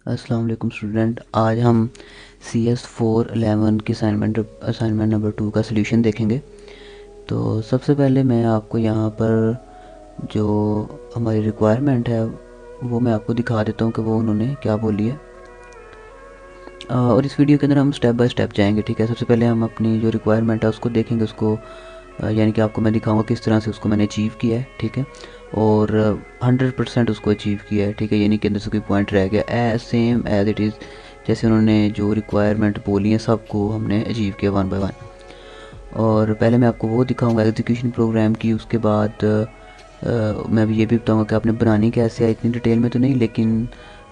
अस्सलाम वालेकुम स्टूडेंट। आज हम CS411 की असाइनमेंट नंबर 2 का सलूशन देखेंगे। तो सबसे पहले मैं आपको यहाँ पर जो हमारी रिक्वायरमेंट है वो मैं आपको दिखा देता हूँ कि वो उन्होंने क्या बोली है। और इस वीडियो के अंदर हम स्टेप बाय स्टेप जाएंगे, ठीक है। सबसे पहले हम अपनी जो रिक्वायरमेंट है उसको देखेंगे, उसको यानी कि आपको मैं दिखाऊंगा किस तरह से उसको मैंने अचीव किया है, ठीक है। और 100% उसको अचीव किया है, ठीक है। यानी कि अंदर से कोई पॉइंट रह गया, सेम एज इट इज़ जैसे उन्होंने जो रिक्वायरमेंट बोली है सबको हमने अचीव किया वन बाय वन। और पहले मैं आपको वो दिखाऊंगा एग्जीक्यूशन प्रोग्राम की, उसके बाद मैं भी ये भी बताऊंगा कि आपने बनानी कैसे है। इतनी डिटेल में तो नहीं, लेकिन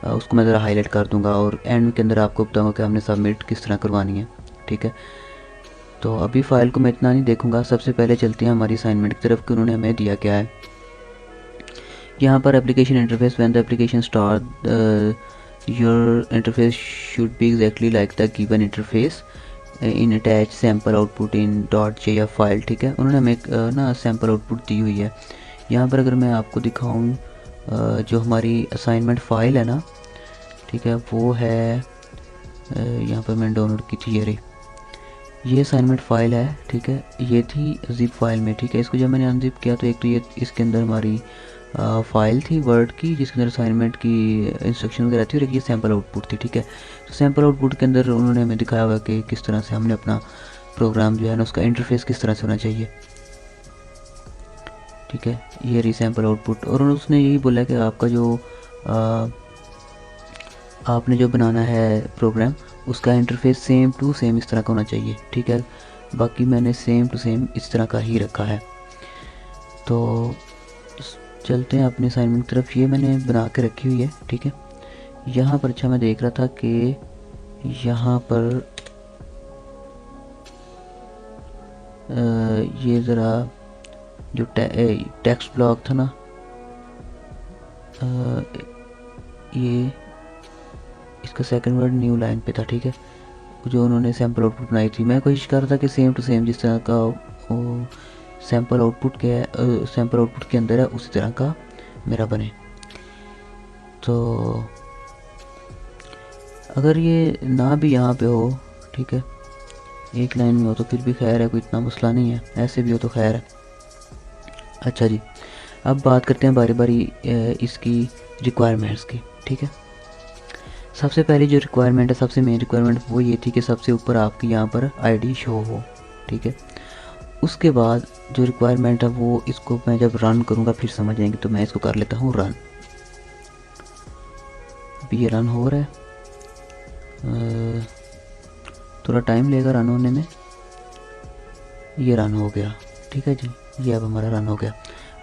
उसको मैं ज़रा हाईलाइट कर दूंगा और एंड के अंदर आपको बताऊंगा कि हमने सबमिट किस तरह करवानी है, ठीक है। तो अभी फ़ाइल को मैं इतना नहीं देखूंगा, सबसे पहले चलते हैं हमारी असाइनमेंट की तरफ कि उन्होंने हमें दिया क्या है। यहाँ पर application interface, when the application start your interface should be exactly like the given interface in attach sample output in .jf file, ठीक है। उन्होंने हमें एक ना सैम्पल आउटपुट दी हुई है। यहाँ पर अगर मैं आपको दिखाऊँ जो हमारी असाइनमेंट फ़ाइल है ना, ठीक है, वो है यहाँ पर मैंने डाउनलोड की थी, ये असाइनमेंट फ़ाइल है, ठीक है। ये थी ज़िप फाइल में, ठीक है। इसको जब मैंने अनज़िप किया तो एक तो ये इसके अंदर हमारी फ़ाइल थी वर्ड की जिसके अंदर असाइनमेंट की इंस्ट्रक्शन वगैरह थी, और एक ये सैम्पल आउटपुट थी, ठीक है। तो सैम्पल आउटपुट के अंदर उन्होंने हमें दिखाया हुआ कि किस तरह से हमने अपना प्रोग्राम जो है ना उसका इंटरफेस किस तरह से होना चाहिए, ठीक है। ये रही सैम्पल आउटपुट, और उसने यही बोला कि आपका जो आपने जो बनाना है प्रोग्राम उसका इंटरफेस सेम टू सेम इस तरह का होना चाहिए, ठीक है। बाकी मैंने सेम टू सेम इस तरह का ही रखा है। तो चलते हैं अपने असाइनमेंट की तरफ। ये मैंने बना के रखी हुई है, ठीक है। यहाँ पर अच्छा मैं देख रहा था कि यहाँ पर ये ज़रा जो टेक्स्ट ब्लॉक था ना, ये इसका सेकंड वर्ड न्यू लाइन पे था, ठीक है। जो उन्होंने सैम्पल आउटपुट बनाई थी, मैं कोशिश कर रहा था कि सेम टू सेम जिस तरह का सैम्पल आउटपुट के अंदर है उसी तरह का मेरा बने। तो अगर ये ना भी यहाँ पे हो, ठीक है, एक लाइन में हो तो फिर भी खैर है, कोई इतना मसला नहीं है। ऐसे भी हो तो खैर है। अच्छा जी, अब बात करते हैं बारी बारी इसकी रिक्वायरमेंट्स की, ठीक है। सबसे पहली जो रिक्वायरमेंट है, सबसे मेन रिक्वायरमेंट वो ये थी कि सबसे ऊपर आपकी यहाँ पर आईडी शो हो, ठीक है। उसके बाद जो रिक्वायरमेंट है वो, इसको मैं जब रन करूँगा फिर समझ आएंगे, तो मैं इसको कर लेता हूँ रन। अभी ये रन हो रहा है, थोड़ा टाइम लेगा रन होने में। ये रन हो गया, ठीक है जी, ये अब हमारा रन हो गया।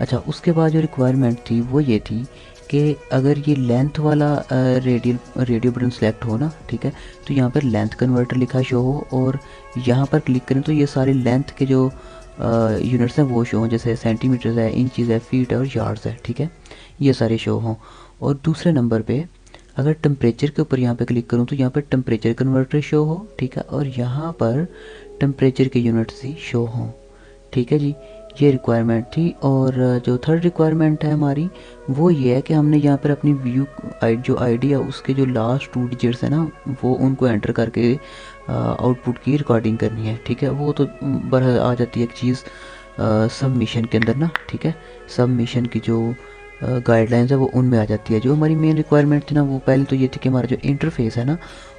अच्छा, उसके बाद जो रिक्वायरमेंट थी वो ये थी कि अगर ये लेंथ वाला रेडियो बटन सेलेक्ट हो ना, ठीक है, तो यहाँ पर लेंथ कन्वर्टर लिखा शो हो, और यहाँ पर क्लिक करें तो ये सारे लेंथ के जो यूनिट्स हैं वो शो हों, जैसे सेंटीमीटर्स है, इंचज़ है, फीट है और यार्ड्स है, ठीक है, ये सारे शो हों। और दूसरे नंबर पे अगर टेम्परेचर के ऊपर यहाँ पे क्लिक करूँ तो यहाँ पर टेम्परेचर कन्वर्टर शो हो, ठीक है, और यहाँ पर टेम्परेचर के यूनिट्स ही शो हों, ठीक है जी। ये रिक्वायरमेंट थी। और जो थर्ड रिक्वायरमेंट है हमारी वो ये है कि हमने यहाँ पर अपनी व्यू जो आईडी है उसके जो लास्ट 2 डिजिट्स है ना, वो उनको एंटर करके आउटपुट की रिकॉर्डिंग करनी है, ठीक है। वो तो बहरहाल आ जाती है एक चीज़ सबमिशन के अंदर ना, ठीक है। सबमिशन की जो गाइडलाइंस है वो उनमें आ जाती है। जो हमारी मेन रिक्वायरमेंट थी ना, वो पहले तो ये थी कि हमारा जो इंटरफेस है ना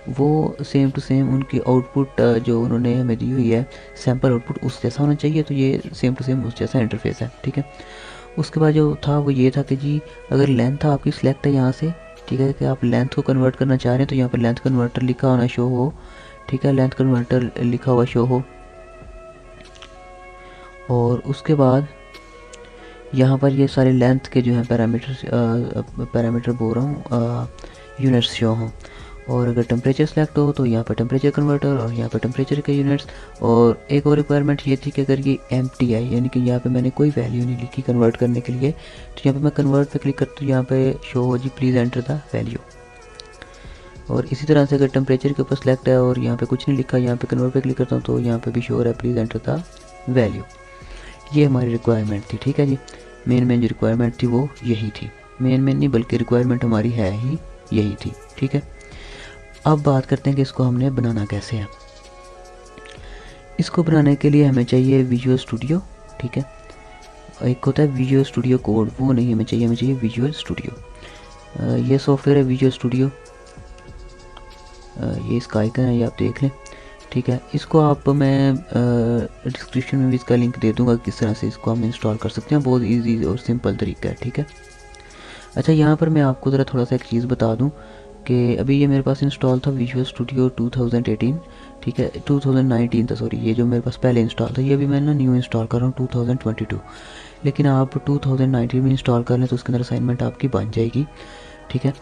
वो सेम टू सेम उनकी आउटपुट जो उन्होंने हमें दी हुई है सैम्पल आउटपुट उस जैसा होना चाहिए। तो ये सेम टू सेम उस जैसा इंटरफेस है, ठीक है। उसके बाद जो था वो ये था कि जी अगर लेंथ आपकी सिलेक्ट है यहाँ से, ठीक है, कि आप लेंथ को कन्वर्ट करना चाह रहे हैं तो यहाँ पर लेंथ कन्वर्टर लिखा होना शो हो, ठीक है, लेंथ कन्वर्टर लिखा हुआ शो हो। और उसके बाद यहाँ पर ये सारे लेंथ के जो हैं पैरामीटर बोल रहा हूँ, यूनिट्स शो हों। और अगर टेम्परेचर सेलेक्ट हो तो यहाँ पर टेम्परेचर कन्वर्टर, और यहाँ पर टेम्परेचर के यूनिट्स। और एक और रिक्वायरमेंट ये थी कि अगर ये एम्प्टी है, यानी कि यहाँ पे मैंने कोई वैल्यू नहीं लिखी कन्वर्ट करने के लिए, तो यहाँ पे मैं कन्वर्ट पे क्लिक करता हूँ, यहाँ पे शो हो जी प्लीज़ एंटर द वैल्यू। और इसी तरह से अगर टेम्परेचर के ऊपर सेलेक्ट है और यहाँ पे कुछ नहीं लिखा, यहाँ पे कन्वर्ट पे क्लिक करता हूँ तो यहाँ पे भी शो हो रहा है प्लीज़ एंटर द वैल्यू। ये हमारी रिक्वायरमेंट थी, ठीक है जी। मेन जो रिक्वायरमेंट थी वो यही थी, मेन नहीं बल्कि रिक्वायरमेंट हमारी है ही यही थी, ठीक है। अब बात करते हैं कि इसको हमने बनाना कैसे है। इसको बनाने के लिए हमें चाहिए विजुअल स्टूडियो, ठीक है। एक होता है विजुअल स्टूडियो कोड, वो नहीं हमें चाहिए विजुअल स्टूडियो। ये सॉफ्टवेयर है विजुअल स्टूडियो, ये इसका आइकन है, ये आप देख लें, ठीक है। इसको आप मैं डिस्क्रिप्शन में भी इसका लिंक दे दूंगा किस तरह से इसको हम इंस्टॉल कर सकते हैं। बहुत इजी और सिंपल तरीका है, ठीक है। अच्छा, यहाँ पर मैं आपको ज़रा थोड़ा सा एक चीज़ बता दूँ कि अभी ये मेरे पास इंस्टॉल था विजुअल स्टूडियो 2018, ठीक है, 2019 था, सॉरी। ये जो मेरे पास पहले इंस्टॉल था, ये अभी मैं ना न्यू इंस्टॉल कर रहा हूँ 2022। लेकिन आप 2019 में इंस्टॉल कर लें तो उसके अंदर असाइनमेंट आपकी बन जाएगी, ठीक है।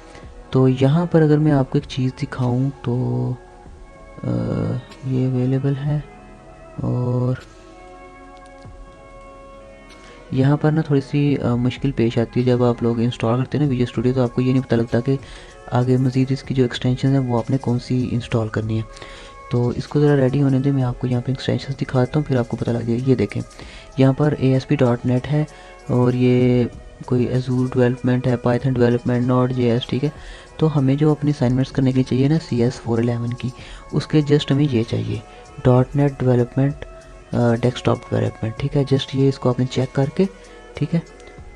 तो यहाँ पर अगर मैं आपको एक चीज़ दिखाऊँ तो ये अवेलेबल है, और यहाँ पर ना थोड़ी सी मुश्किल पेश आती है जब आप लोग इंस्टॉल करते हैं ना विजुअल स्टूडियो, तो आपको ये नहीं पता लगता कि आगे मज़ीद इसकी जो एक्सटेंशन है वो आपने कौन सी इंस्टॉल करनी है। तो इसको ज़रा रेडी होने दें, मैं आपको यहाँ पे एक्सटेंशन दिखाता हूँ, फिर आपको पता लग जाएगा। ये देखें, यहाँ पर ASP.NET है, और ये कोई एजूर डेवलपमेंट है, पाइथन डेवलपमेंट, Node.js, ठीक है। तो हमें जो अपनी असाइनमेंट्स करने के लिए चाहिए ना CS411 की, उसके जस्ट हमें ये चाहिए .NET डेवलपमेंट, डेस्कटॉप डेवलपमेंट, ठीक है। जस्ट ये इसको आपने चेक करके, ठीक है,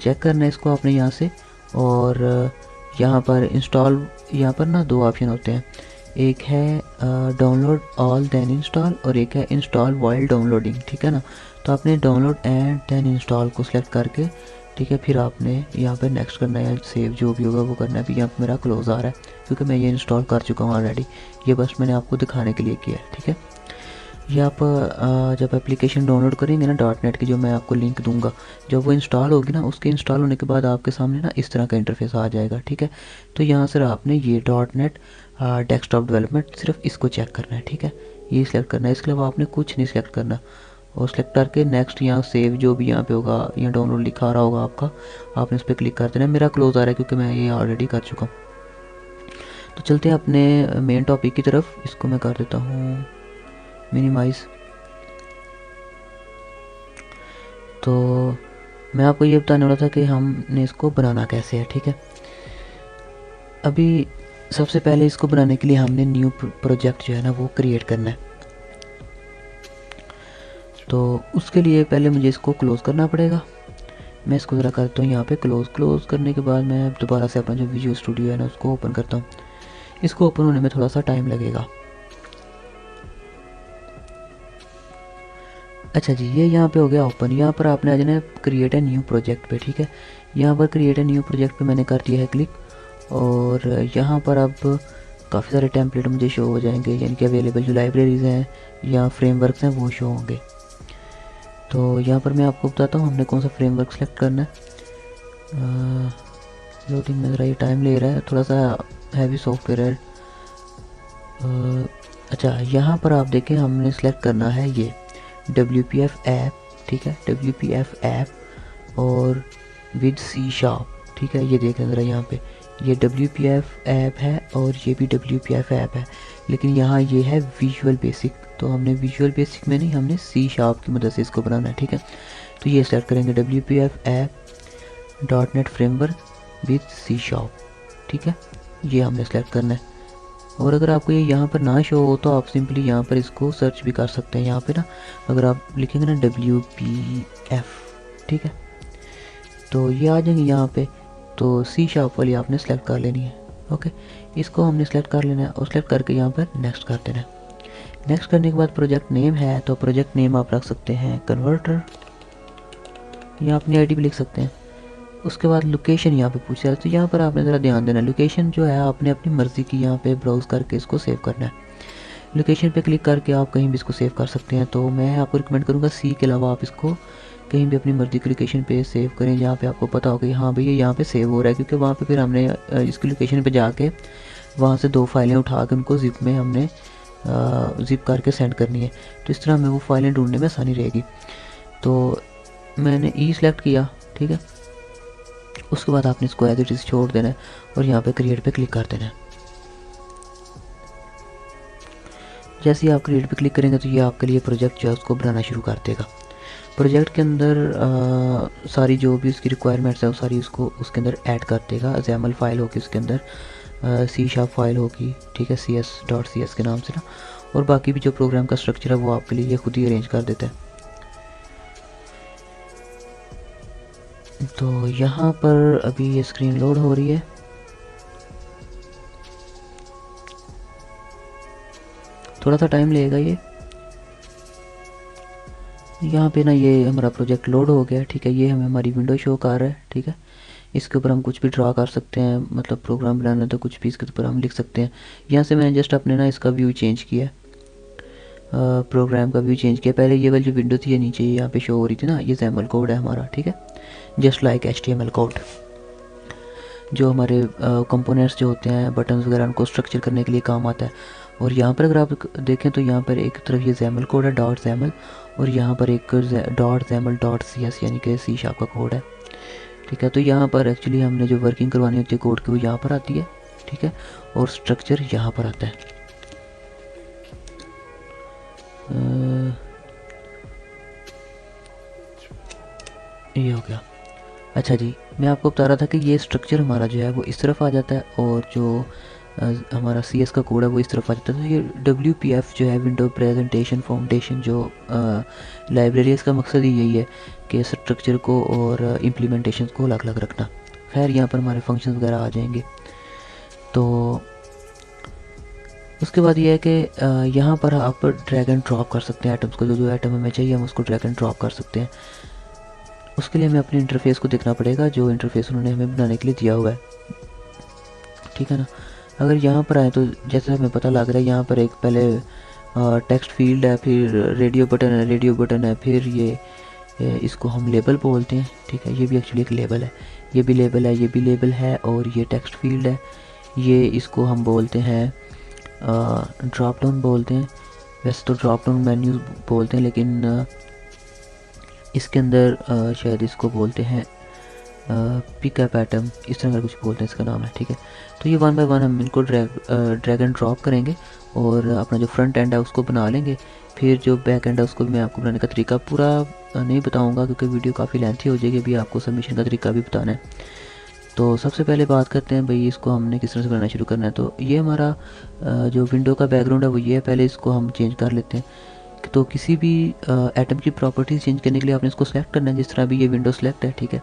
चेक करना है इसको आपने यहाँ से। और यहाँ पर इंस्टॉल, यहाँ पर ना दो ऑप्शन होते हैं, एक है डाउनलोड ऑल देन इंस्टॉल, और एक है इंस्टॉल वाइल डाउनलोडिंग, ठीक है ना। तो आपने डाउनलोड एंड देन इंस्टॉल को सिलेक्ट करके, ठीक है, फिर आपने यहाँ पर नेक्स्ट करना है, सेव जो भी होगा वो करना है। अभी यहाँ पर मेरा क्लोज आ रहा है क्योंकि मैं ये इंस्टॉल कर चुका हूँ ऑलरेडी, ये बस मैंने आपको दिखाने के लिए किया है, ठीक है। ये आप जब एप्लीकेशन डाउनलोड करेंगे ना .NET की, जो मैं आपको लिंक दूंगा, जब वो इंस्टॉल होगी ना, उसके इंस्टॉल होने के बाद आपके सामने ना इस तरह का इंटरफेस आ जाएगा, ठीक है। तो यहाँ से आपने ये .NET डेस्कटॉप डेवलपमेंट, सिर्फ इसको चेक करना है, ठीक है। ये सिलेक्ट करना है, इसके अलावा आपने कुछ नहीं सिलेक्ट करना। और सिलेक्ट करके नेक्स्ट, यहाँ सेव जो भी यहाँ पे होगा, यहाँ डाउनलोड लिखा आ रहा होगा आपका, आपने उस पर क्लिक कर देना है। मेरा क्लोज आ रहा है क्योंकि मैं ये ऑलरेडी कर चुका हूँ। तो चलते हैं अपने मेन टॉपिक की तरफ। इसको मैं कर देता हूँ मिनिमाइज़। तो मैं आपको ये बताने वाला था कि हमने इसको बनाना कैसे है, ठीक है। अभी सबसे पहले इसको बनाने के लिए हमने न्यू प्रोजेक्ट जो है ना वो क्रिएट करना है। तो उसके लिए पहले मुझे इसको क्लोज़ करना पड़ेगा। मैं इसको ज़रा करता हूँ यहाँ पे क्लोज़ करने के बाद मैं दोबारा से अपना जो विजुअल स्टूडियो है ना उसको ओपन करता हूँ। इसको ओपन होने में थोड़ा सा टाइम लगेगा। अच्छा जी, ये यहाँ पे हो गया ओपन। यहाँ पर आपने आ जाना है क्रिएट ए न्यू प्रोजेक्ट पे, ठीक है। यहाँ पर क्रिएट ए न्यू प्रोजेक्ट पे मैंने कर दिया है क्लिक, और यहाँ पर अब काफ़ी सारे टेम्पलेट मुझे शो हो जाएंगे, यानी कि अवेलेबल जो लाइब्रेरीज़ हैं या फ्रेमवर्क्स हैं वो शो होंगे। तो यहाँ पर मैं आपको बताता हूँ हमने कौन सा फ्रेमवर्क सेलेक्ट करना है। लोडिंग में ज़रा ये टाइम ले रहा है, थोड़ा सा हैवी सॉफ्टवेयर है। अच्छा, यहाँ पर आप देखें हमने सेलेक्ट करना है ये WPF ऐप, ठीक है, WPF ऐप और विद C#, ठीक है। ये देखें ज़रा यहाँ पे, ये WPF ऐप है और ये भी WPF ऐप है, लेकिन यहाँ ये है विजुअल बेसिक। तो हमने विजुअल बेसिक में नहीं, हमने C# की मदद से इसको बनाना है, ठीक है। तो ये सेलेक्ट करेंगे WPF app .NET framework with C#, ठीक है। ये हमने सेलेक्ट करना है। और अगर आपको ये यहाँ पर ना शो हो तो आप सिंपली यहाँ पर इसको सर्च भी कर सकते हैं। यहाँ पे ना अगर आप लिखेंगे ना WPF, ठीक है, तो ये आ जाएंगे यहाँ पे। तो C# वाली आपने सेलेक्ट कर लेनी है, ओके। इसको हमने सेलेक्ट कर लेना है और सेलेक्ट करके यहाँ पर नेक्स्ट कर देना है। नेक्स्ट करने के बाद प्रोजेक्ट नेम है, तो प्रोजेक्ट नेम आप रख सकते हैं कन्वर्टर, या अपनी ID भी लिख सकते हैं। उसके बाद लोकेशन यहाँ पे पूछ रहा है, तो यहाँ पर आपने ज़रा ध्यान देना, लोकेशन जो है आपने अपनी मर्ज़ी की यहाँ पे ब्राउज़ करके इसको सेव करना है। लोकेशन पे क्लिक करके आप कहीं भी इसको सेव कर सकते हैं। तो मैं आपको रिकमेंड करूँगा C के अलावा आप इसको कहीं भी अपनी मर्ज़ी की लोकेशन पे सेव करें, जहाँ पे आपको पता हो कि हाँ भैया यहाँ पे सेव हो रहा है, क्योंकि वहाँ पे फिर हमने इसकी लोकेशन पे जाके वहाँ से 2 फाइलें उठा के उनको ज़िप में हमने ज़िप करके सेंड करनी है। तो इस तरह हमें वो फाइलें ढूंढने में आसानी रहेगी। तो मैंने E सेलेक्ट किया, ठीक है। उसके बाद आपने इसको एज इट इज़ छोड़ देना है और यहाँ पे क्रिएट पे क्लिक कर देना है। जैसे ही आप क्रिएट पे क्लिक करेंगे तो ये आपके लिए प्रोजेक्ट जो है उसको बनाना शुरू कर देगा। प्रोजेक्ट के अंदर सारी जो भी उसकी रिक्वायरमेंट्स है वो सारी उसको उसके अंदर ऐड कर देगा। XAML फाइल होगी उसके अंदर, C# फाइल होगी, ठीक है, CS.cs के नाम से ना। और बाकी भी जो प्रोग्राम का स्ट्रक्चर है वो आपके लिए ये खुद ही अरेंज कर देता है। तो यहाँ पर अभी ये स्क्रीन लोड हो रही है। थोड़ा सा टाइम लगेगा ये। यहाँ पे ना ये हमारा प्रोजेक्ट लोड हो गया, ठीक है। ये हमें हमारी विंडो शो कर रहा है, ठीक है। इसके ऊपर हम कुछ भी ड्रा कर सकते हैं, मतलब प्रोग्राम बनाना तो कुछ भी इसके ऊपर हम लिख सकते हैं। यहाँ से मैंने जस्ट अपने ना इसका व्यू चेंज किया, प्रोग्राम का व्यू चेंज किया। पहले ये वाली जो विंडो थी ये नीचे यहाँ पे शो हो रही थी ना, ये XAML कोड है हमारा, ठीक है, जस्ट लाइक HTML कोड। जो हमारे कंपोनेंट्स जो होते हैं, बटन्स वगैरह, उनको स्ट्रक्चर करने के लिए काम आता है। और यहाँ पर अगर आप देखें तो यहाँ पर एक तरफ ये XAML कोड है .xaml, और यहाँ पर एक .xaml.cs यानी कि C# का कोड है, ठीक है। तो यहाँ पर एक्चुअली हमने जो वर्किंग करवानी होती है कोड की वो यहाँ पर आती है, ठीक है, और स्ट्रक्चर यहाँ पर आता है। ये हो गया। अच्छा जी, मैं आपको बता रहा था कि ये स्ट्रक्चर हमारा जो है वो इस तरफ आ जाता है, और जो हमारा CS का कोड है वो इस तरफ आ जाता है। तो ये WPF जो है, विंडो प्रेजेंटेशन फाउंडेशन जो लाइब्रेरी है, इसका मकसद ही यही है कि स्ट्रक्चर को और इम्प्लीमेंटेशन को अलग अलग रखना। खैर यहाँ पर हमारे फंक्शन वगैरह आ जाएंगे। तो उसके बाद ये है कि यहाँ पर आप ड्रैग एंड ड्रॉप कर सकते हैं आइटम्स को, जो जो आइटम हमें चाहिए हम उसको ड्रैग एंड ड्रॉप कर सकते हैं। उसके लिए हमें अपने इंटरफेस को देखना पड़ेगा, जो इंटरफेस उन्होंने हमें बनाने के लिए दिया हुआ है, ठीक है ना। अगर यहाँ पर आए तो जैसे हमें पता लग रहा है, यहाँ पर एक पहले टेक्स्ट फील्ड है, फिर रेडियो बटन है, फिर ये इसको हम लेबल बोलते हैं, ठीक है। ये भी एक्चुअली एक लेबल है, ये भी लेबल है, ये भी लेबल है, और ये टेक्स्ट फील्ड है। ये इसको हम बोलते हैं ड्रॉप डाउन बोलते हैं। वैसे तो ड्रॉप डाउन मेन्यू बोलते हैं, लेकिन इसके अंदर शायद इसको बोलते हैं पिकअप आइटम, इस तरह का कुछ बोलते हैं, इसका नाम है, ठीक है। तो ये 1 बाय 1 हम इनको ड्रैग एंड ड्रॉप करेंगे, और अपना जो फ्रंट एंड है उसको बना लेंगे। फिर जो बैक एंड है उसको भी मैं आपको बनाने का तरीका पूरा नहीं बताऊंगा, क्योंकि वीडियो काफ़ी लेंथी हो जाएगी। अभी आपको सबमिशन का तरीका भी बताना है। तो सबसे पहले बात करते हैं भाई, इसको हमने किस तरह से बनाना शुरू करना है। तो ये हमारा जो विंडो का बैकग्राउंड है वो ये है। पहले इसको हम चेंज कर लेते हैं। तो किसी भी आइटम की प्रॉपर्टीज़ चेंज करने के लिए आपने इसको सेलेक्ट करना है, जिस तरह भी ये विंडो सेलेक्ट है, ठीक है।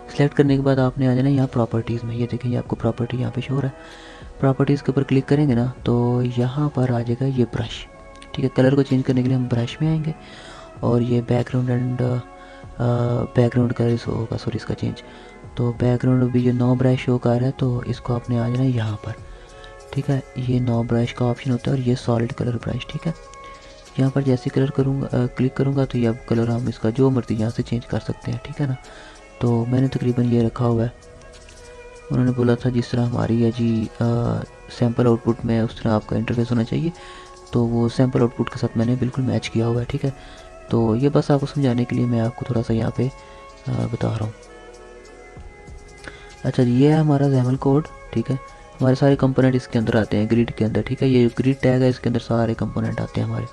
सेलेक्ट करने के बाद आपने आ जाना यहाँ प्रॉपर्टीज़ में। ये देखें, ये आपको प्रॉपर्टी यहाँ पे शो हो रहा है। प्रॉपर्टीज़ के ऊपर क्लिक करेंगे ना, तो यहाँ पर आ जाएगा ये ब्रश, ठीक है। कलर को चेंज करने के लिए हम ब्रश में आएंगे, और ये बैकग्राउंड एंड बैकग्राउंड कलर होगा, सॉरी, इसका चेंज। तो बैकग्राउंड भी जो नो ब्रश शो कर रहा है, तो इसको आपने आ जाना यहाँ पर, ठीक है। ये नो ब्रश का ऑप्शन होता है, और ये सॉलिड कलर ब्रश, ठीक है। यहाँ पर जैसे कलर करूँगा क्लिक करूँगा तो ये अब कलर हम इसका जो मर्जी यहाँ से चेंज कर सकते हैं, ठीक है ना। तो मैंने तकरीबन ये रखा हुआ है। उन्होंने बोला था जिस तरह हमारी है जी सैम्पल आउटपुट में उस तरह आपका इंटरफेस होना चाहिए, तो वो सैम्पल आउटपुट के साथ मैंने बिल्कुल मैच किया हुआ है, ठीक है। तो ये बस आपको समझाने के लिए मैं आपको थोड़ा सा यहाँ पे बता रहा हूँ। अच्छा जी, ये है हमारा XAML कोड, ठीक है। हमारे सारे कंपोनेंट इसके अंदर आते हैं, ग्रिड के अंदर, ठीक है। ये ग्रिड टैग है, इसके अंदर सारे कंपोनेंट आते हैं हमारे।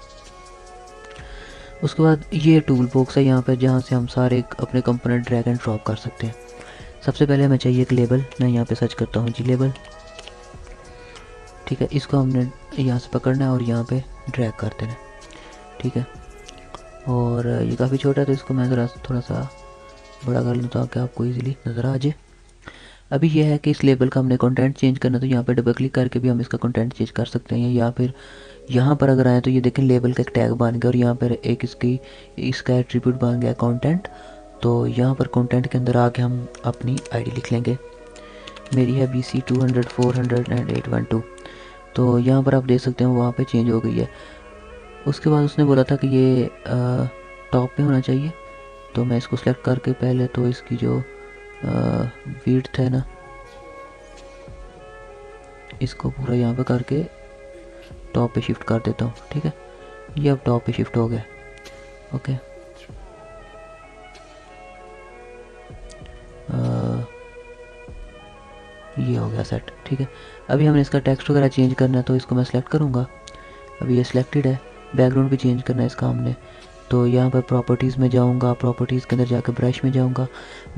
उसके बाद ये टूल बॉक्स है यहाँ पर, जहाँ से हम सारे अपने कंपोनेंट ड्रैग एंड ड्रॉप कर सकते हैं। सबसे पहले हमें चाहिए एक लेबल। मैं यहाँ पे सर्च करता हूँ जी लेबल, ठीक है। इसको हमने यहाँ से पकड़ना है और यहाँ पे ड्रैग कर देना है, ठीक है। और ये काफ़ी छोटा है, तो इसको मैं थोड़ा सा बड़ा कर लूँ ताकि आपको ईजिली नज़र आ जाए। अभी यह है कि इस लेबल का हमने कंटेंट चेंज करना, तो यहाँ पे डबल क्लिक करके भी हम इसका कंटेंट चेंज कर सकते हैं। या फिर यहाँ पर अगर आए तो ये देखें, लेबल का एक टैग बन गया, और यहाँ पर एक इसका एट्रीब्यूट बन गया कंटेंट। तो यहाँ पर कंटेंट के अंदर आके हम अपनी आईडी लिख लेंगे। मेरी है BC 200 400 एंड 812। तो यहाँ पर आप देख सकते हैं वहाँ पे चेंज हो गई है। उसके बाद उसने बोला था कि ये टॉप पे होना चाहिए, तो मैं इसको सेलेक्ट करके पहले तो इसकी जो विड्थ है ना, इसको पूरा यहाँ पे करके टॉप पे शिफ्ट कर देता हूँ, ठीक है। ये अब टॉप पे शिफ्ट हो गया, ओके। ये हो गया सेट, ठीक है। अभी हमने इसका टेक्स्ट वगैरह चेंज करना है, तो इसको मैं सेलेक्ट करूँगा। अभी ये सिलेक्टेड है। बैकग्राउंड भी चेंज करना है इसका हमने, तो यहाँ पर प्रॉपर्टीज़ में जाऊँगा, प्रॉपर्टीज़ के अंदर जाकर ब्रश में जाऊँगा।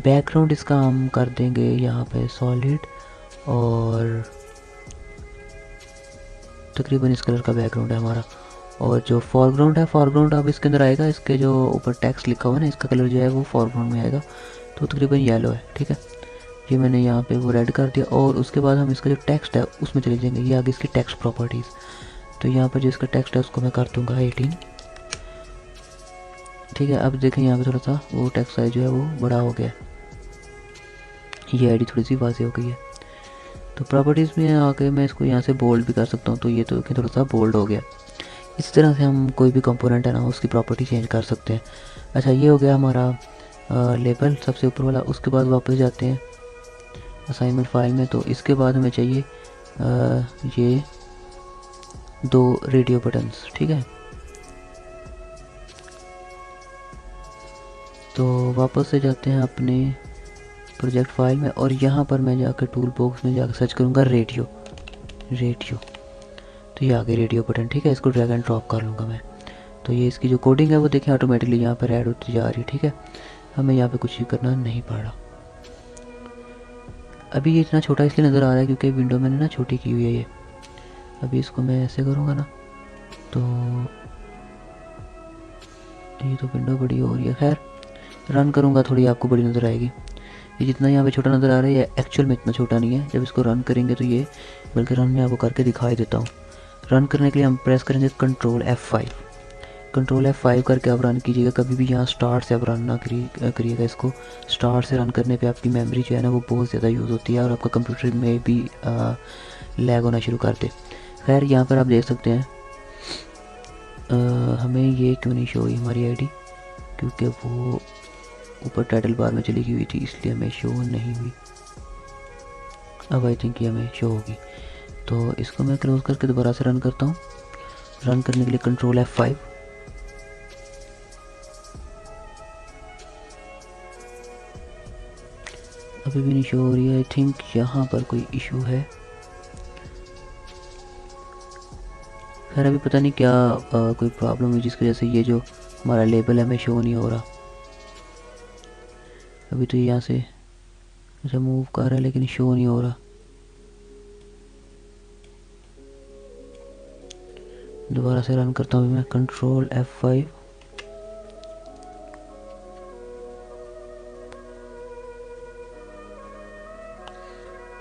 बैकग्राउंड इसका हम कर देंगे यहाँ पे सॉलिड, और तकरीबन इस कलर का बैकग्राउंड है हमारा। और जो फॉरग्राउंड है, फॉरग्राउंड अब इसके अंदर आएगा, इसके जो ऊपर टेक्स्ट लिखा हुआ है ना, इसका कलर जो है वो फॉरग्राउंड में आएगा, तो तकरीबन येलो है। ठीक है, ये मैंने यहाँ पे वो रेड कर दिया। और उसके बाद हम इसका जो टेक्स्ट है उसमें चले जाएंगे, ये आगे इसकी टेक्स्ट प्रॉपर्टीज़। तो यहाँ पर जो इसका टेक्स्ट है उसको मैं कर दूँगा 18। ठीक है, अब देखें यहाँ पे थोड़ा सा वो टेक्स्ट साइज जो है वो बड़ा हो गया, ये आईडी थोड़ी सी वाज़ेह हो गई है। तो प्रॉपर्टीज़ में आके मैं इसको यहाँ से बोल्ड भी कर सकता हूँ, तो ये तो थोड़ा सा बोल्ड हो गया। इस तरह से हम कोई भी कंपोनेंट है ना उसकी प्रॉपर्टी चेंज कर सकते हैं। अच्छा, ये हो गया हमारा लेबल सबसे ऊपर वाला। उसके बाद वापस जाते हैं असाइनमेंट फाइल में। तो इसके बाद हमें चाहिए ये 2 रेडियो बटन्स। ठीक है, तो वापस से जाते हैं अपने प्रोजेक्ट फाइल में, और यहाँ पर मैं जाकर टूल बॉक्स में जाकर सर्च करूँगा रेडियो। तो ये आगे रेडियो बटन। ठीक है, इसको ड्रैग एंड ड्रॉप कर लूँगा मैं। तो ये इसकी जो कोडिंग है वो देखें ऑटोमेटिकली यहाँ पर ऐड होती जा रही है। ठीक है, हमें यहाँ पे कुछ भी करना नहीं पड़ रहा। अभी ये इतना छोटा इसलिए नज़र आ रहा है क्योंकि विंडो मैंने ना छोटी की हुई है ये। अभी इसको मैं ऐसे करूँगा ना, तो ये तो विंडो बड़ी हो रही है। खैर, रन करूँगा थोड़ी आपको बड़ी नज़र आएगी। ये जितना यहाँ पे छोटा नज़र आ रहा है ये एक्चुअल में इतना छोटा नहीं है। जब इसको रन करेंगे तो ये, बल्कि रन में आपको करके दिखाई देता हूँ। रन करने के लिए हम प्रेस करेंगे कंट्रोल F5। कंट्रोल F5 करके आप रन कीजिएगा। कभी भी यहाँ स्टार्ट से आप रन ना करिएगा इसको। स्टार्ट से रन करने पे आपकी मेमोरी जो है ना वो बहुत ज़्यादा यूज़ होती है और आपका कंप्यूटर में भी लैग होना शुरू कर दे। खैर, यहाँ पर आप देख सकते हैं हमें ये क्यों नहीं शो हुई हमारी आईडी, क्योंकि वो ऊपर टाइटल बार में चली हुई थी, इसलिए हमें शो नहीं हुई। अब आई थिंक ये हमें शो होगी। तो इसको मैं क्लोज करके दोबारा से रन करता हूँ। रन करने के लिए कंट्रोल F5। अभी भी नहीं शो हो रही है। आई थिंक यहाँ पर कोई इशू है। खैर, अभी पता नहीं क्या कोई प्रॉब्लम है जिसकी वजह से ये जो हमारा लेबल है हमें शो नहीं हो रहा। अभी तो यहाँ से अच्छा मूव कर रहा है लेकिन शो नहीं हो रहा। दोबारा से रन करता हूँ मैं कंट्रोल F5।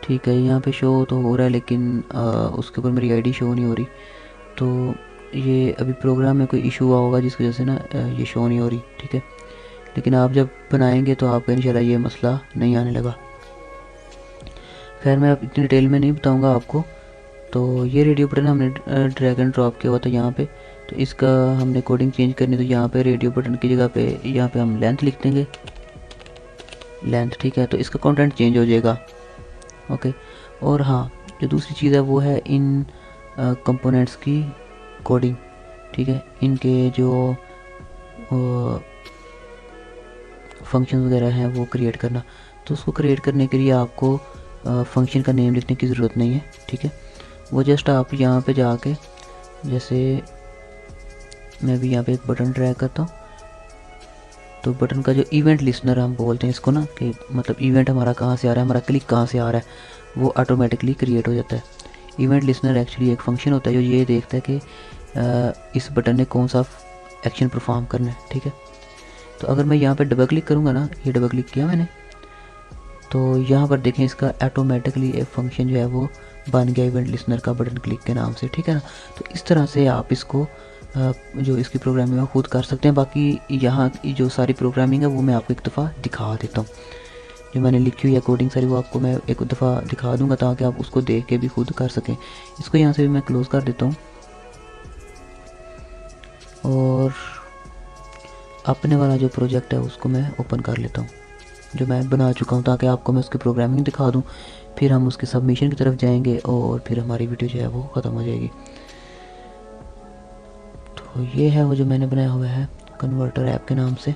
ठीक है, यहाँ पे शो तो हो रहा है लेकिन उसके ऊपर मेरी आईडी शो नहीं हो रही। तो ये अभी प्रोग्राम में कोई इशू हुआ होगा जिसकी वजह से ना ये शो नहीं हो रही। ठीक है, लेकिन आप जब बनाएंगे तो आपका इंशाल्लाह ये मसला नहीं आने लगा। खैर, मैं अब इतनी डिटेल में नहीं बताऊंगा आपको। तो ये रेडियो बटन हमने ड्रैग एंड ड्रॉप किया हुआ था यहाँ पे। तो इसका हमने कोडिंग चेंज करनी, तो यहाँ पे रेडियो बटन की जगह पे यहाँ पे हम लेंथ लिख देंगे, लेंथ। ठीक है, तो इसका कंटेंट चेंज हो जाएगा। ओके, और हाँ, जो दूसरी चीज़ है वो है इन कंपोनेंट्स की कोडिंग। ठीक है, इनके जो फंक्शन वगैरह हैं वो क्रिएट करना। तो उसको क्रिएट करने के लिए आपको फंक्शन का नेम लिखने की ज़रूरत नहीं है। ठीक है, वो जस्ट आप यहाँ पे जाके, जैसे मैं भी यहाँ पे एक बटन ड्रैग करता हूँ, तो बटन का जो इवेंट लिस्नर हम बोलते हैं इसको ना, कि मतलब इवेंट हमारा कहाँ से आ रहा है, हमारा क्लिक कहाँ से आ रहा है, वो ऑटोमेटिकली क्रिएट हो जाता है। इवेंट लिस्नर एक्चुअली एक फंक्शन होता है जो ये देखता है कि इस बटन ने कौन सा एक्शन परफॉर्म करना है। ठीक है, तो अगर मैं यहाँ पर डबल क्लिक करूँगा ना, ये डबल क्लिक किया मैंने, तो यहाँ पर देखें इसका ऑटोमेटिकली एक फंक्शन जो है वो बन गया इवेंट लिस्नर का बटन क्लिक के नाम से। ठीक है ना, तो इस तरह से आप इसको जो इसकी प्रोग्रामिंग है खुद कर सकते हैं। बाकी यहाँ की जो सारी प्रोग्रामिंग है वो मैं आपको एक दफ़ा दिखा देता हूँ। जो मैंने लिखी हुई है कोडिंग सारी, वो आपको मैं एक दफ़ा दिखा दूँगा ताकि आप उसको देख के भी खुद कर सकें। इसको यहाँ से भी मैं क्लोज़ कर देता हूँ और अपने वाला जो प्रोजेक्ट है उसको मैं ओपन कर लेता हूँ जो मैं बना चुका हूँ, ताकि आपको मैं उसकी प्रोग्रामिंग दिखा दूँ। फिर हम उसके सबमिशन की तरफ जाएंगे और फिर हमारी वीडियो जो है वो ख़त्म हो जाएगी। तो ये है वो जो मैंने बनाया हुआ है कन्वर्टर ऐप के नाम से।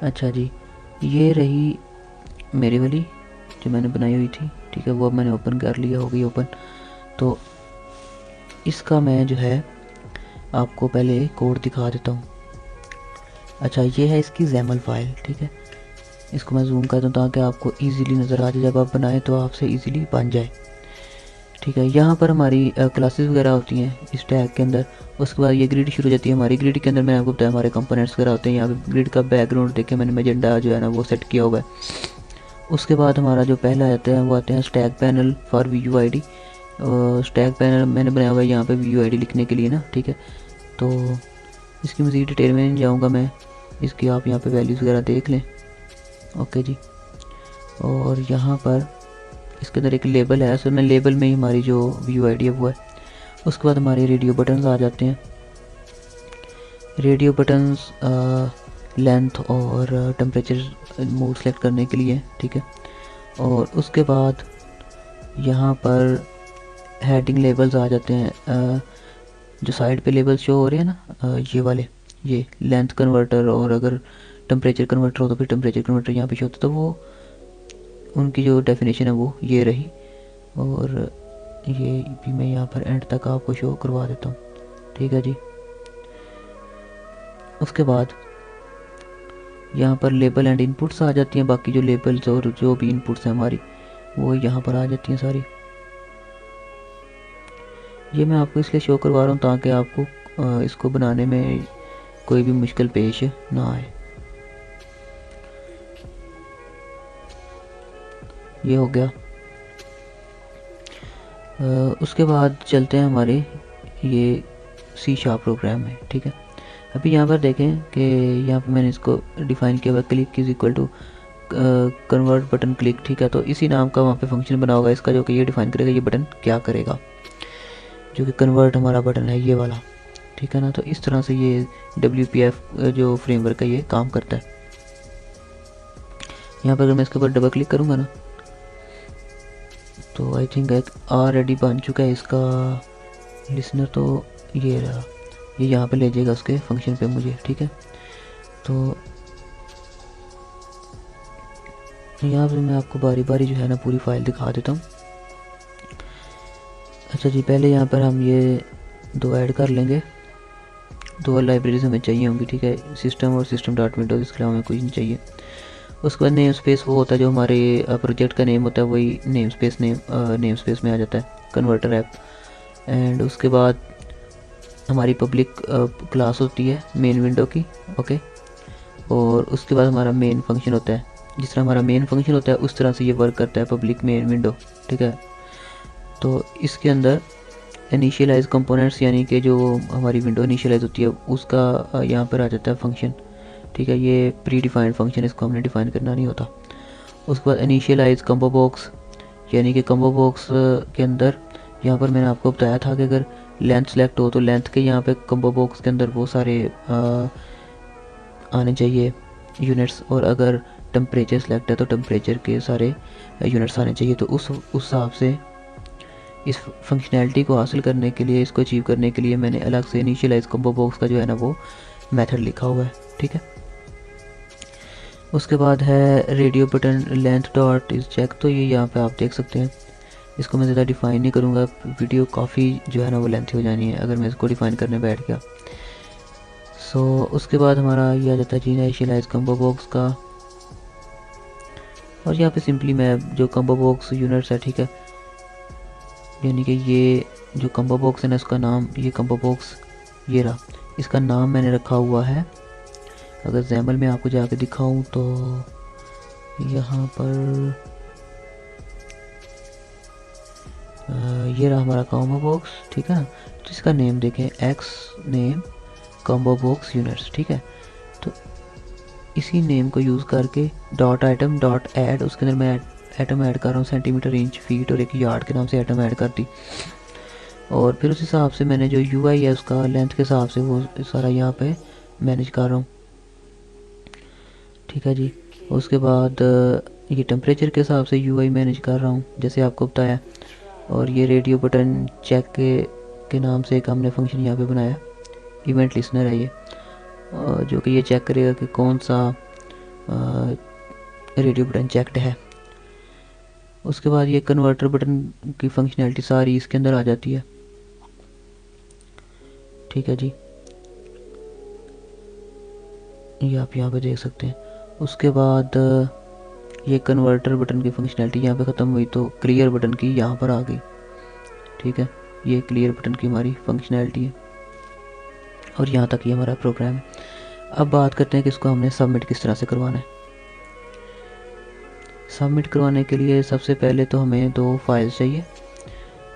अच्छा जी, ये रही मेरी वाली जो मैंने बनाई हुई थी। ठीक है, वो अब मैंने ओपन कर लिया, हो गई ओपन। तो इसका मैं जो है आपको पहले कोड दिखा देता हूँ। अच्छा, ये है इसकी XAML फाइल। ठीक है, इसको मैं जूम कर दूँ ताकि आपको इजीली नज़र आ जाए, जब आप बनाएं तो आपसे इजीली बन जाए। ठीक है, यहाँ पर हमारी क्लासेस वगैरह होती हैं इस टैग के अंदर। उसके बाद ये ग्रिड शुरू हो जाती है हमारी। ग्रिड के अंदर मैंने आपको बताया हमारे कंपोनेंट्स वगैरह होते हैं। यहाँ पे ग्रिड का बैकग्राउंड देखें, मैंने मैजेंडा जो है ना वो सेट किया हुआ है। उसके बाद हमारा जो पहला आता है वो आते हैं stack panel for VUID। Stack panel मैंने बनाया हुआ है यहाँ पे VUID लिखने के लिए ना। ठीक है, तो इसकी मज़ीद डिटेल में नहीं जाऊँगा मैं, इसकी आप यहाँ पे वैल्यूज़ वगैरह देख लें। ओके जी, और यहाँ पर इसके अंदर एक लेबल है, सो मैं लेबल में ही हमारी जो VUID है वो है। उसके बाद हमारे रेडियो बटन्स आ जाते हैं। रेडियो बटन्स लेंथ और टेम्परेचर मोड सेलेक्ट करने के लिए, ठीक है। और उसके बाद यहाँ पर हेडिंग लेबल्स आ जाते हैं। जो साइड पे लेबल्स शो हो रहे हैं ना, ये वाले, ये लेंथ कन्वर्टर, और अगर टेम्परेचर कन्वर्टर हो तो फिर टेम्परेचर कन्वर्टर यहाँ पे शो होता है। तो वो उनकी जो डेफिनेशन है वो ये रही, और ये भी मैं यहाँ पर एंड तक आपको शो करवा देता हूँ। ठीक है जी, उसके बाद यहाँ पर लेबल एंड इनपुट्स आ जाती हैं। बाकी जो लेबल्स और जो भी इनपुट्स हैं हमारी वो यहाँ पर आ जाती हैं सारी। ये मैं आपको इसलिए शो करवा रहा हूँ ताकि आपको इसको बनाने में कोई भी मुश्किल पेश ना आए। ये हो गया। उसके बाद चलते हैं हमारे ये C# प्रोग्राम में। ठीक है, अभी यहाँ पर देखें कि यहाँ पर मैंने इसको डिफ़ाइन किया हुआ click is equal to convert button click. ठीक है, तो इसी नाम का वहाँ पे फंक्शन बना होगा इसका, जो कि ये डिफ़ाइन करेगा ये बटन क्या करेगा, जो कि कन्वर्ट हमारा बटन है ये वाला। ठीक है ना, तो इस तरह से ये WPF जो फ्रेमवर्क है ये काम करता है। यहाँ पर अगर मैं इसके ऊपर डबल क्लिक करूँगा ना, तो आई थिंक एक ऑलरेडी बन चुका है इसका लिसनर। तो ये रहा, ये यहाँ पे ले जाएगा उसके फंक्शन पे मुझे। ठीक है, तो यहाँ पे मैं आपको बारी बारी जो है ना पूरी फाइल दिखा देता हूँ। अच्छा जी, पहले यहाँ पर हम ये दो ऐड कर लेंगे, दो लाइब्रेरीज हमें चाहिए होंगी। ठीक है, सिस्टम और सिस्टम डॉट विंडोज, इसके अलावा हमें कुछ नहीं चाहिए। उसके बाद नेम स्पेस वो होता है जो हमारे प्रोजेक्ट का नेम होता है, वही नेम स्पेस में आ जाता है, कन्वर्टर ऐप। एंड उसके बाद हमारी पब्लिक क्लास होती है मेन विंडो की। ओके, और उसके बाद हमारा मेन फंक्शन होता है। जिस तरह हमारा मेन फंक्शन होता है उस तरह से ये वर्क करता है पब्लिक मेन विंडो। ठीक है, तो इसके अंदर इनिशियलाइज कंपोनेंट्स, यानी कि जो हमारी विंडो इनिशियलाइज होती है उसका यहाँ पर आ जाता है फंक्शन। ठीक है, ये प्री डिफाइंड फंक्शन, इसको हमने डिफाइन करना नहीं होता। उसके बाद इनिशियलाइज कम्बो बॉक्स, यानी कि कम्बो बॉक्स के अंदर यहाँ पर मैंने आपको बताया था कि अगर लेंथ सेलेक्ट हो तो लेंथ के यहाँ पे कम्बो बॉक्स के अंदर वो सारे आने चाहिए यूनिट्स, और अगर टेम्परेचर सेलेक्ट है तो टेम्परेचर के सारे यूनिट्स आने चाहिए। तो उस हिसाब से इस फंक्शनैलिटी को हासिल करने के लिए, इसको अचीव करने के लिए मैंने अलग से इनिशियलाइज कम्बो बॉक्स का जो है ना वो मेथड लिखा हुआ है। ठीक है, उसके बाद है radio button length dot is check. तो ये यहाँ पे आप देख सकते हैं, इसको मैं ज़्यादा डिफ़ाइन नहीं करूँगा, वीडियो काफ़ी जो है ना वो लेंथी हो जानी है अगर मैं इसको डिफ़ाइन करने बैठ गया। सो उसके बाद हमारा ये आ जाता है जी इनिशियलाइज कम्बो बॉक्स का, और यहाँ पे सिंपली मैं जो कम्बो बॉक्स यूनिट्स है, ठीक है, यानी कि ये जो कम्बो बॉक्स है ना इसका नाम, ये कम्बो बॉक्स ये रहा, इसका नाम मैंने रखा हुआ है। अगर जैमल में आपको जाके दिखाऊं तो यहाँ पर ये रहा हमारा कॉम्बो बॉक्स। ठीक है ना, तो इसका नेम देखें, x name combo box units. ठीक है, तो इसी नेम को यूज़ करके डॉट आइटम डॉट ऐड, उसके अंदर मैं आइटम ऐड कर रहा हूँ सेंटीमीटर, इंच, फीट और एक यार्ड के नाम से आइटम ऐड कर दी। और फिर उस हिसाब से मैंने जो UI है उसका लेंथ के हिसाब से वो सारा यहाँ पे मैनेज कर रहा हूँ। ठीक है जी, उसके बाद ये टेम्परेचर के हिसाब से UI मैनेज कर रहा हूँ जैसे आपको बताया। और ये रेडियो बटन चेक के नाम से एक हमने फंक्शन यहाँ पे बनाया, इवेंट लिसनर है ये, जो कि ये चेक करेगा कि कौन सा रेडियो बटन चेक्ड है। उसके बाद ये कन्वर्टर बटन की फंक्शनैलिटी सारी इसके अंदर आ जाती है। ठीक है जी, ये आप यहाँ पे देख सकते हैं। उसके बाद ये कन्वर्टर बटन की फंक्शनैलिटी यहाँ पे ख़त्म हुई, तो क्लियर बटन की यहाँ पर आ गई। ठीक है, ये क्लियर बटन की हमारी फंक्शनैलिटी है और यहाँ तक ये हमारा प्रोग्राम है। अब बात करते हैं कि इसको हमने सबमिट किस तरह से करवाना है। सबमिट करवाने के लिए सबसे पहले तो हमें 2 फाइल्स चाहिए।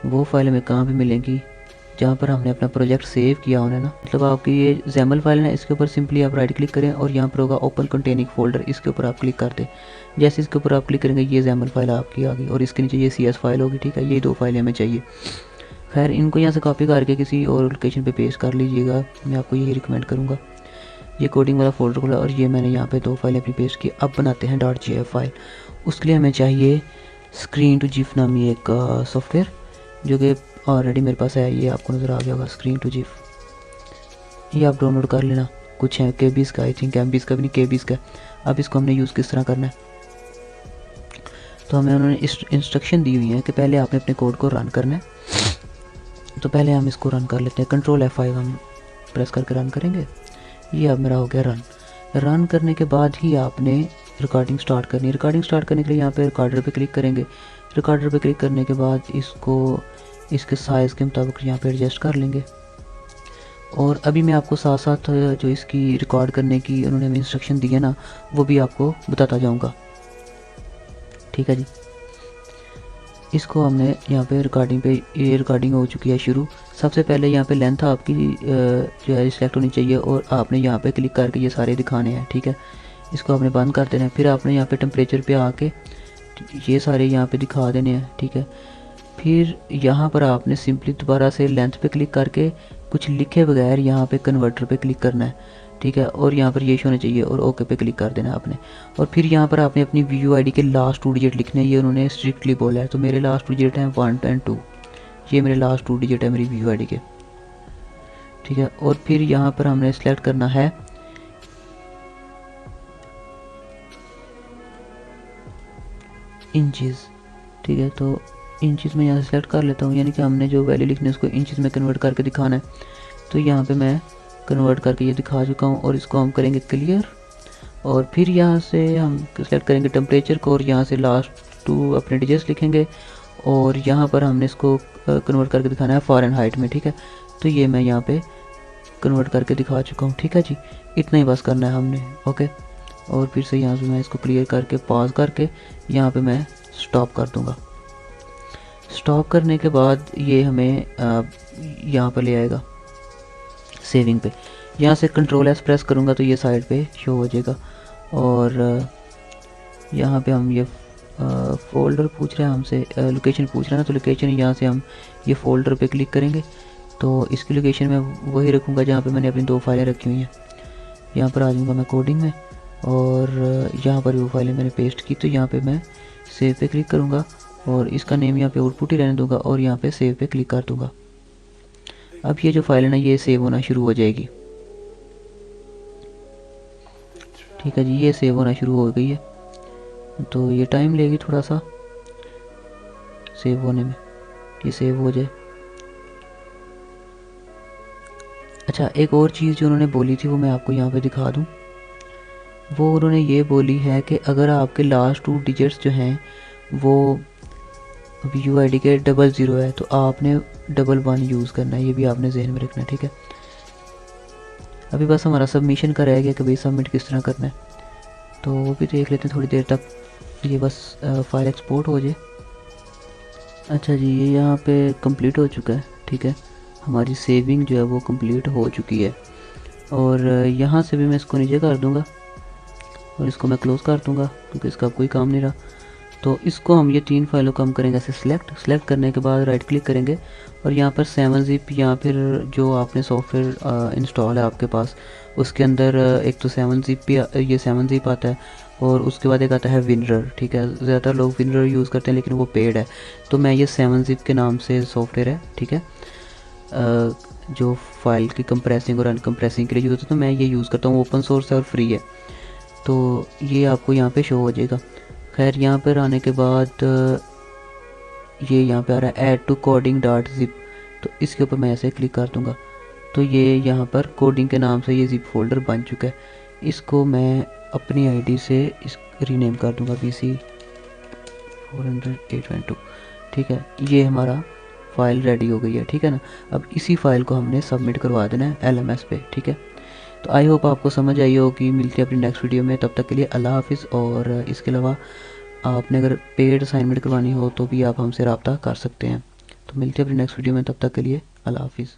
वो फाइल हमें कहाँ पे मिलेंगी, जहाँ पर हमने अपना प्रोजेक्ट सेव किया होना है ना, मतलब आपकी ये XAML फाइल है, इसके ऊपर सिंपली आप राइट क्लिक करें और यहाँ पर होगा ओपन कंटेनिंग फोल्डर, इसके ऊपर आप क्लिक कर दें। जैसे इसके ऊपर आप क्लिक करेंगे ये XAML फाइल आपकी आ गई और इसके नीचे ये CS फाइल होगी। ठीक है, ये 2 फाइलें हमें चाहिए। खैर इनको यहाँ से कॉपी करके किसी और लोकेशन पे पेस्ट कर लीजिएगा, मैं आपको यही रिकमेंड करूँगा। ये कोडिंग वाला फोल्डर खुला और ये मैंने यहाँ पे 2 फाइलें अपनी पेस्ट की। अब बनाते हैं .jf फाइल। उसके लिए हमें चाहिए स्क्रीन टू जिफ नामी एक सॉफ्टवेयर, जो कि ऑलरेडी मेरे पास है, ये आपको नज़र आ गया होगा स्क्रीन टू जिफ। ये आप डाउनलोड कर लेना, कुछ है KBs का, आई थिंक MBs का भी नहीं, KBs का। अब इसको हमने यूज़ किस तरह करना है, तो हमें उन्होंने इंस्ट्रक्शन दी हुई है कि पहले आपने अपने कोड को रन करना है। तो पहले हम इसको रन कर लेते हैं, Ctrl F5 हम प्रेस करके रन करेंगे। ये अब मेरा हो गया रन। रन करने के बाद ही आपने रिकॉर्डिंग स्टार्ट करनी है। रिकॉर्डिंग स्टार्ट करने के लिए यहाँ पे रिकॉर्डर पे क्लिक करेंगे। रिकॉर्डर पे क्लिक करने के बाद इसको इसके साइज़ के मुताबिक यहाँ पे एडजस्ट कर लेंगे। और अभी मैं आपको साथ साथ जो इसकी रिकॉर्ड करने की उन्होंने हमें इंस्ट्रक्शन दी है ना, वो भी आपको बताता जाऊँगा। ठीक है जी, इसको हमने यहाँ पे रिकॉर्डिंग पे, ये रिकॉर्डिंग हो चुकी है शुरू। सबसे पहले यहाँ पे लेंथ आपकी जो है सिलेक्ट होनी चाहिए और आपने यहाँ पे क्लिक करके ये सारे दिखाने हैं। ठीक है, इसको आपने बंद कर देना है। फिर आपने यहाँ पे टेम्परेचर पे आके ये सारे यहाँ पे दिखा देने हैं। ठीक है, फिर यहाँ पर आपने सिंपली दोबारा से लेंथ पे क्लिक करके कुछ लिखे बगैर यहाँ पे कन्वर्टर पे क्लिक करना है। ठीक है, और यहाँ पर ये होना चाहिए और ओके पे क्लिक कर देना आपने। और फिर यहाँ पर आपने अपनी VUID के लास्ट 2 डिजिट लिखने हैं, ये उन्होंने स्ट्रिक्टली बोला है। तो मेरे लास्ट 2 डिजिट हैं 1 और 2, ये मेरे लास्ट 2 डिजिट है मेरी VUID के। ठीक है, और फिर यहाँ पर हमने सेलेक्ट करना है इंचज़। ठीक है, तो इंचज़ में यहाँ से सेलेक्ट कर लेता हूँ, यानी कि हमने जो वैल्यू लिखनी है उसको इंचज़ में कन्वर्ट करके दिखाना है। तो यहाँ पे मैं कन्वर्ट करके ये दिखा चुका हूँ और इसको हम करेंगे क्लियर। और फिर यहाँ से हम सेलेक्ट करेंगे टेम्परेचर को और यहाँ से लास्ट 2 अपने डिजिट्स लिखेंगे और यहाँ पर हमने इसको कन्वर्ट करके दिखाना है फ़ारेनहाइट में। ठीक है, तो ये मैं यहाँ पे कन्वर्ट करके दिखा चुका हूँ। ठीक है जी, इतना ही बस करना है हमने। ओके, और फिर से यहाँ से मैं इसको क्लियर करके पॉज करके यहाँ पे मैं स्टॉप कर दूँगा। स्टॉप करने के बाद ये हमें यहाँ पर ले आएगा सेविंग पे। यहाँ से Ctrl S प्रेस करूँगा तो ये साइड पे शो हो जाएगा। और यहाँ पे हम ये फ़ोल्डर पूछ रहे हैं हमसे, लोकेशन पूछ रहा है ना, तो लोकेशन यहाँ से हम ये फ़ोल्डर पे क्लिक करेंगे तो इसकी लोकेशन मैं वही रखूँगा जहाँ पे मैंने अपनी 2 फाइलें रखी हुई हैं। यहाँ पर आ जाऊँगा मैं कोडिंग में और यहाँ पर वो फाइलें मैंने पेस्ट की, तो यहाँ पे मैं सेव पे क्लिक करूँगा और इसका नेम यहाँ पे आउटपुट ही रहने दूँगा और यहाँ पे सेव पे क्लिक कर दूँगा। अब ये जो फाइल है ना, ये सेव होना शुरू हो जाएगी। ठीक है जी, ये सेव होना शुरू हो गई है, तो ये टाइम लेगी थोड़ा सा सेव होने में, ये सेव हो जाए। अच्छा, एक और चीज़ जो उन्होंने बोली थी वो मैं आपको यहाँ पे दिखा दूँ। वो उन्होंने ये बोली है कि अगर आपके लास्ट 2 डिजिट्स जो हैं वो VUID के 00 है तो आपने 11 यूज़ करना है, ये भी आपने जहन में रखना है। ठीक है, अभी बस हमारा सबमिशन का रह गया कि भाई सबमिट किस तरह करना है, तो वो भी देख लेते हैं थोड़ी देर तक, ये बस फाइल एक्सपोर्ट हो जाए। अच्छा जी, ये यहाँ पे कंप्लीट हो चुका है। ठीक है, हमारी सेविंग जो है वो कंप्लीट हो चुकी है और यहाँ से भी मैं इसको नीचे कर दूँगा और इसको मैं क्लोज़ कर दूँगा क्योंकि इसका कोई काम नहीं रहा। तो इसको हम ये 3 फाइलों को हम करेंगे ऐसे सेलेक्ट करने के बाद राइट क्लिक करेंगे और यहाँ पर 7zip या फिर जो आपने सॉफ्टवेयर इंस्टॉल है आपके पास उसके अंदर एक तो 7zip, ये 7zip आता है और उसके बाद एक आता है विनरर। ठीक है, ज़्यादातर लोग विनरर यूज़ करते हैं लेकिन वो पेड है, तो मैं ये 7zip के नाम से सॉफ्टवेयर है। ठीक है, जो फाइल की कंप्रेसिंग और अनकम्प्रेसिंग के लिए यूज़ होता है, तो मैं ये यूज़ करता हूँ, ओपन सोर्स है और फ्री है, तो ये आपको यहाँ पे शो हो जाएगा। खैर यहाँ पर आने के बाद ये यहाँ पे आ रहा है add to coding dot zip, तो इसके ऊपर मैं ऐसे क्लिक कर दूँगा तो ये यहाँ पर कोडिंग के नाम से ये जिप फोल्डर बन चुका है। इसको मैं अपनी आईडी से रीनेम कर दूंगा PC 400-812। ठीक है, ये हमारा फाइल रेडी हो गई है। ठीक है ना, अब इसी फाइल को हमने सबमिट करवा देना है LMS पे। ठीक है, तो आई होप आपको समझ आई होगी। मिलते हैं अपनी नेक्स्ट वीडियो में, तब तक के लिए अल्लाह हाफिज़। और इसके अलावा आपने अगर पेड असाइनमेंट करवानी हो तो भी आप हमसे रब्ता कर सकते हैं। तो मिलते हैं अपनी नेक्स्ट वीडियो में, तब तक के लिए अल्लाह हाफिज़।